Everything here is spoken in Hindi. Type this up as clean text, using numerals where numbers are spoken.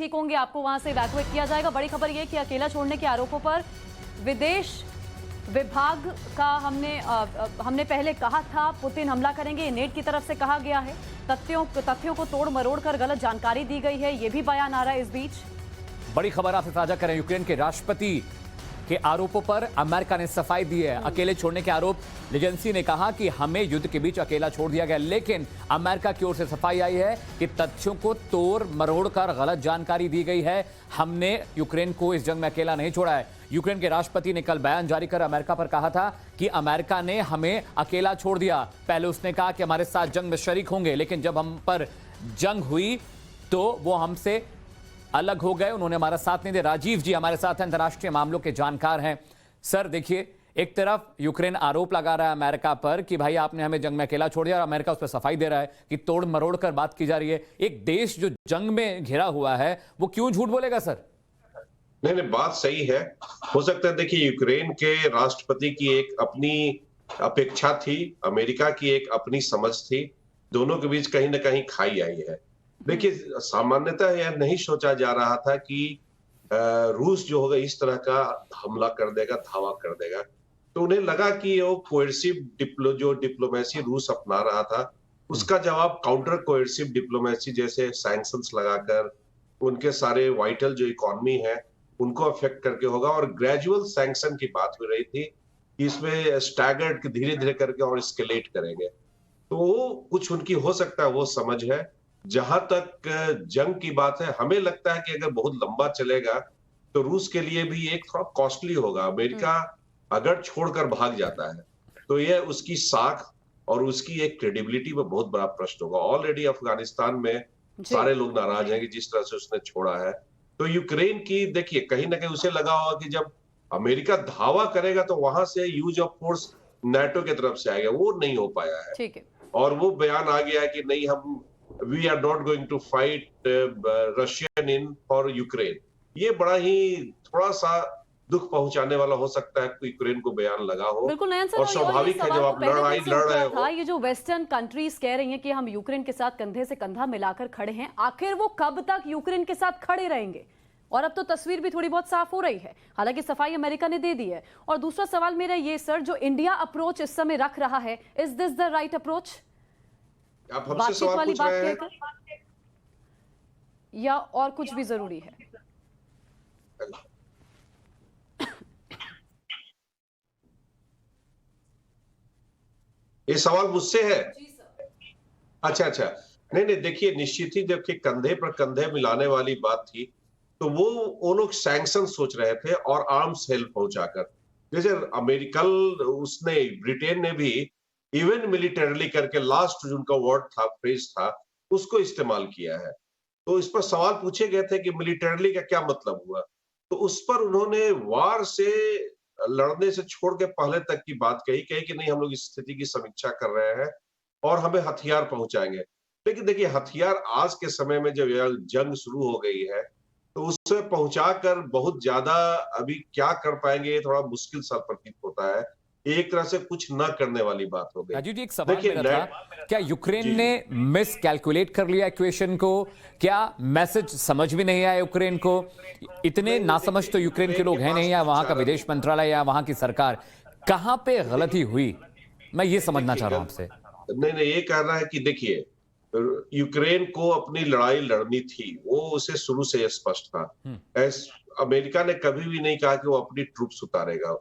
ठीक होंगे, आपको वहां से इवैक्यूएट किया जाएगा। बड़ी खबर यह कि अकेला छोड़ने के आरोपों पर विदेश विभाग का हमने पहले कहा था पुतिन हमला करेंगे, ये नेट की तरफ से कहा गया है। तथ्यों को तोड़ मरोड़ कर गलत जानकारी दी गई है, ये भी बयान आ रहा है। इस बीच बड़ी खबर आपसे साझा करें, यूक्रेन के राष्ट्रपति के आरोपों पर अमेरिका ने सफाई दी है। अकेले छोड़ने के आरोप, एजेंसी ने कहा कि हमें युद्ध के बीच अकेला छोड़ दिया गया, लेकिन अमेरिका की ओर से सफाई आई है कि तथ्यों को तोड़ मरोड़ कर गलत जानकारी दी गई है। हमने यूक्रेन को इस जंग में अकेला नहीं छोड़ा है। यूक्रेन के राष्ट्रपति ने कल बयान जारी कर अमेरिका पर कहा था कि अमेरिका ने हमें अकेला छोड़ दिया। पहले उसने कहा कि हमारे साथ जंग में शरीक होंगे, लेकिन जब हम पर जंग हुई तो वो हमसे अलग हो गए, उन्होंने हमारा साथ नहीं दिया। राजीव जी हमारे साथ हैं, अंतर्राष्ट्रीय मामलों के जानकार हैं। सर देखिए, एक तरफ यूक्रेन आरोप लगा रहा है अमेरिका पर कि भाई आपने हमें जंग में अकेला छोड़ दिया, और अमेरिका उस पर सफाई दे रहा है कि तोड़ मरोड़ कर बात की जा रही है। एक देश जो जंग में घिरा हुआ है वो क्यों झूठ बोलेगा सर? नहीं, बात सही है। हो सकता है, देखिए, यूक्रेन के राष्ट्रपति की एक अपनी अपेक्षा थी, अमेरिका की एक अपनी समझ थी, दोनों के बीच कहीं ना कहीं खाई आई है। देखिए, सामान्यतः यह नहीं सोचा जा रहा था कि रूस जो होगा इस तरह का हमला कर देगा, धावा कर देगा। तो उन्हें लगा कि वो कोएर्सिव जो डिप्लोमेसी रूस अपना रहा था, उसका जवाब काउंटर कोएर्सिव डिप्लोमेसी जैसे सैंक्शंस लगाकर उनके सारे वाइटल जो इकोनॉमी है उनको अफेक्ट करके होगा। और ग्रेजुअल सैंक्शन की बात हो रही थी कि इसमें स्टैगर्ड धीरे धीरे करके और स्केलेट करेंगे। तो कुछ उनकी हो सकता है वो समझ है। जहां तक जंग की बात है, हमें लगता है कि अगर बहुत लंबा चलेगा तो रूस के लिए भी एक थोड़ा कॉस्टली होगा। अमेरिका अगर छोड़कर भाग जाता है तो यह उसकी साख और उसकी एक क्रेडिबिलिटी पर बहुत बड़ा प्रश्न होगा। ऑलरेडी अफगानिस्तान में सारे लोग नाराज हैं कि जिस तरह से उसने छोड़ा है। तो यूक्रेन की, देखिए, कहीं ना कहीं उसे लगा होगा कि जब अमेरिका धावा करेगा तो वहां से यूज ऑफ फोर्स नाटो की तरफ से आएगा, वो नहीं हो पाया है। ठीक है। और वो बयान आ गया है कि नहीं, हम we are not going to fight Russian in for Ukraine. ये बड़ा ही थोड़ा सा दुख पहुंचाने वाला हो सकता है कि यूक्रेन को बयान लगा हो। बिल्कुल नयन सर, और स्वाभाविक है जब आप लड़ाई लड़ रहे हो। ये जो वेस्टर्न कंट्रीज कह रही हैं कि हम यूक्रेन के साथ कंधे से कंधा मिलाकर खड़े हैं, आखिर वो कब तक यूक्रेन के साथ खड़े रहेंगे? और अब तो तस्वीर भी थोड़ी बहुत साफ हो रही है, हालांकि सफाई अमेरिका ने दे दी है। और दूसरा सवाल मेरा ये सर, जो इंडिया अप्रोच इस समय रख रहा है, is this the right approach? आप हमसे सवाल पूछ रहे हैं या और कुछ भी जरूरी है? ये सवाल मुझसे है? अच्छा, नहीं, देखिए, निश्चित ही देखिए, कंधे पर कंधे मिलाने वाली बात थी तो वो लोग सैंक्शन सोच रहे थे और आर्म्स हेल्प पहुंचाकर। जैसे अमेरिकन, उसने, ब्रिटेन ने भी इवन मिलिटरली करके लास्ट जो उनका वर्ड था, फ्रेज था, उसको इस्तेमाल किया है। तो इस पर सवाल पूछे गए थे कि मिलिटरली का क्या मतलब हुआ, तो उस पर उन्होंने वार से लड़ने से छोड़ के पहले तक की बात कही कि नहीं, हम लोग इस स्थिति की समीक्षा कर रहे हैं और हमें हथियार पहुंचाएंगे। लेकिन देखिए, हथियार आज के समय में जब यह जंग शुरू हो गई है तो उससे पहुंचाकर बहुत ज्यादा अभी क्या कर पाएंगे, ये थोड़ा मुश्किल सा प्रतीत होता है। एक तरह से कुछ न करने वाली बात हो गई। राजीव जी, एक सवाल मेरा था, क्या यूक्रेन ने मिस कैलकुलेट कर लिया इक्वेशन को? क्या मैसेज समझ भी नहीं आया यूक्रेन को? इतने नासमझ तो यूक्रेन के लोग हैं नहीं, या वहां का विदेश मंत्रालय या वहां की सरकार, कहां पे गलती हुई? मैं ये समझना चाह रहा हूं आपसे। नहीं, ये कहना है कि देखिए, यूक्रेन को अपनी लड़ाई लड़नी थी, वो उसे शुरू से स्पष्ट था। अमेरिका ने कभी भी नहीं कहा कि वो अपनी ट्रूप्स उतारेगा।